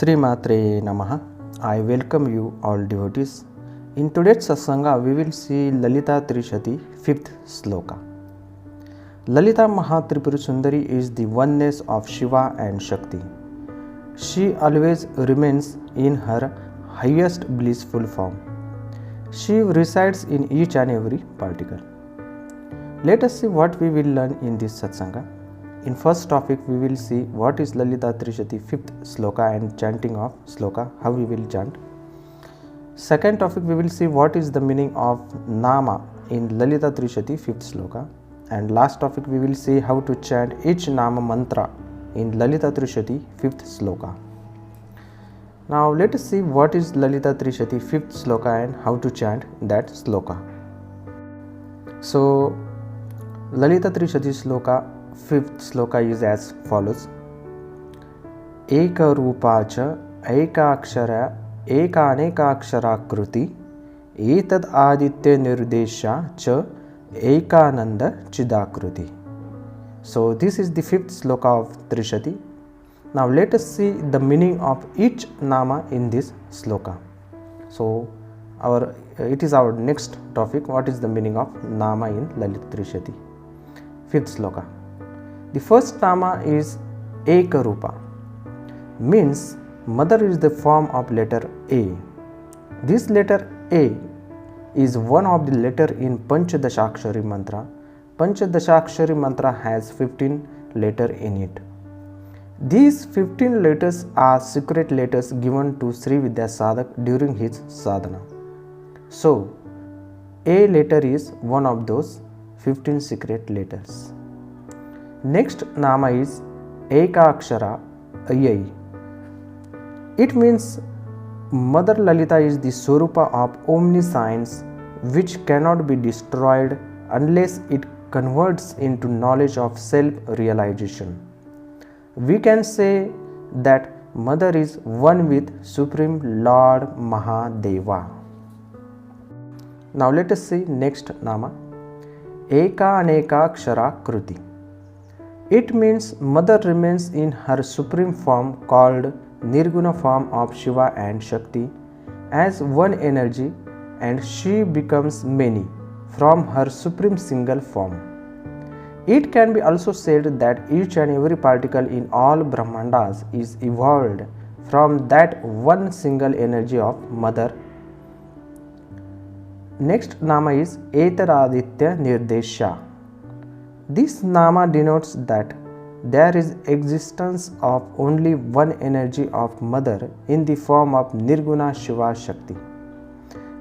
Sri Matre Namaha. I welcome you all devotees. In today's Satsanga, we will see Lalita Trishati, 5th sloka. Lalita Mahatripura Sundari is the oneness of Shiva and Shakti. She always remains in her highest blissful form. She resides in each and every particle. Let us see what we will learn in this Satsanga. In first topic, we will see what is Lalita Trishati 5th sloka and chanting of sloka, how we will chant. Second topic, we will see what is the meaning of Nama in Lalita Trishati 5th sloka. And last topic, we will see how to chant each Nama mantra in Lalita Trishati 5th sloka. Now let us see what is Lalita Trishati 5th sloka and how to chant that sloka. So Lalita Trishati sloka 5th sloka is as follows. Eka rupa cha eka akshara eka aneka akshara kruti etad aditya nirdesha cha ekananda chidakruti. So this is the 5th sloka of Trishati. Now let us see the meaning of each nama in this sloka. So it is our next topic. What is the meaning of nama in Lalita Trishati 5th sloka? The first nama is Ekarupa, means mother is the form of letter A. This letter A is one of the letter in Panchadashakshari mantra. Panchadashakshari mantra has 15 letters in it. These 15 letters are secret letters given to Sri Vidya Sadhak during his sadhana. So A letter is one of those 15 secret letters. Next nama is Eka Akshara Ayai. It means Mother Lalita is the Swarupa of omniscience which cannot be destroyed unless it converts into knowledge of self-realization. We can say that Mother is one with Supreme Lord Mahadeva. Now let us see next nama Eka Aneka Akshara Kruti. It means Mother remains in her supreme form called Nirguna form of Shiva and Shakti as one energy, and she becomes many from her supreme single form. It can be also said that each and every particle in all Brahmandas is evolved from that one single energy of Mother. Next nama is Etaraditya Nirdesha. This nama denotes that there is existence of only one energy of Mother in the form of Nirguna Shiva Shakti.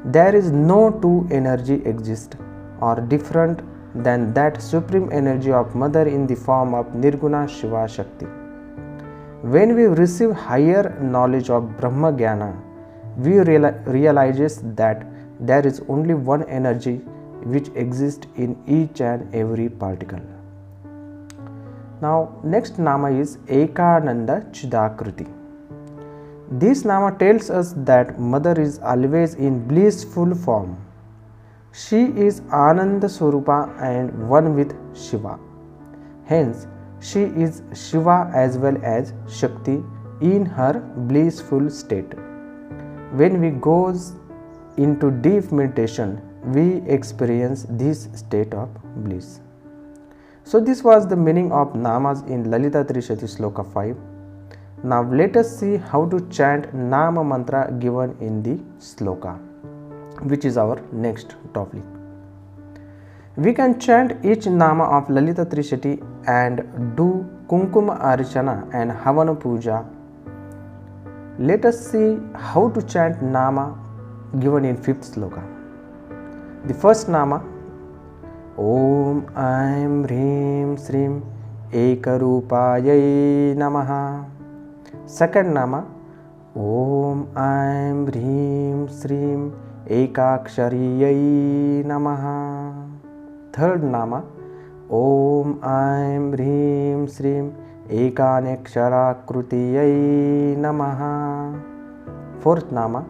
There is no two energy exist or different than that supreme energy of Mother in the form of Nirguna Shiva Shakti. When we receive higher knowledge of Brahma Jnana, we realize that there is only one energy which exists in each and every particle. Now next nama is Ekananda Chidakruti. This nama tells us that Mother is always in blissful form. She is Ananda Swarupa and one with Shiva. Hence, she is Shiva as well as Shakti in her blissful state. When we go into deep meditation, we experience this state of bliss. So this was the meaning of namas in Lalita Trishati sloka 5. Now let us see how to chant nama mantra given in the sloka, which is our next topic. We can chant each nama of Lalita Trishati and do Kumkuma Archana and Havana Puja. Let us see how to chant nama given in 5th sloka. The first nama Om Aim Hrim Srim Ekarupayai Namaha. Second nama Om Aim Hrim Srim Ekakshariyai Namaha. Third nama Om Aim Hrim Srim Ekanekshara Krutiyai Namaha. Fourth nama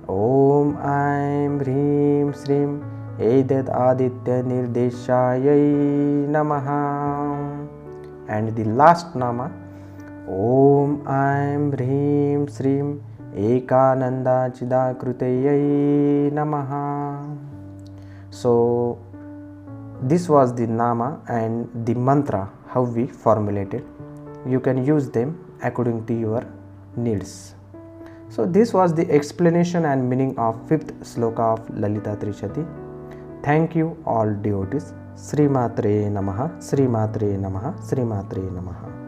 Om Aim Hrim Srim Edet Aditya Nirdeshayai Namaha. And the last nama Om Aim Hrim Shrim Ekananda Chidakruteye Namaha. So this was the nama and the mantra how we formulated. You can use them according to your needs. So this was the explanation and meaning of 5th sloka of Lalita Trishati. Thank you all devotees. Sri Matre Namaha, Sri Matre Namaha, Sri Matre Namaha.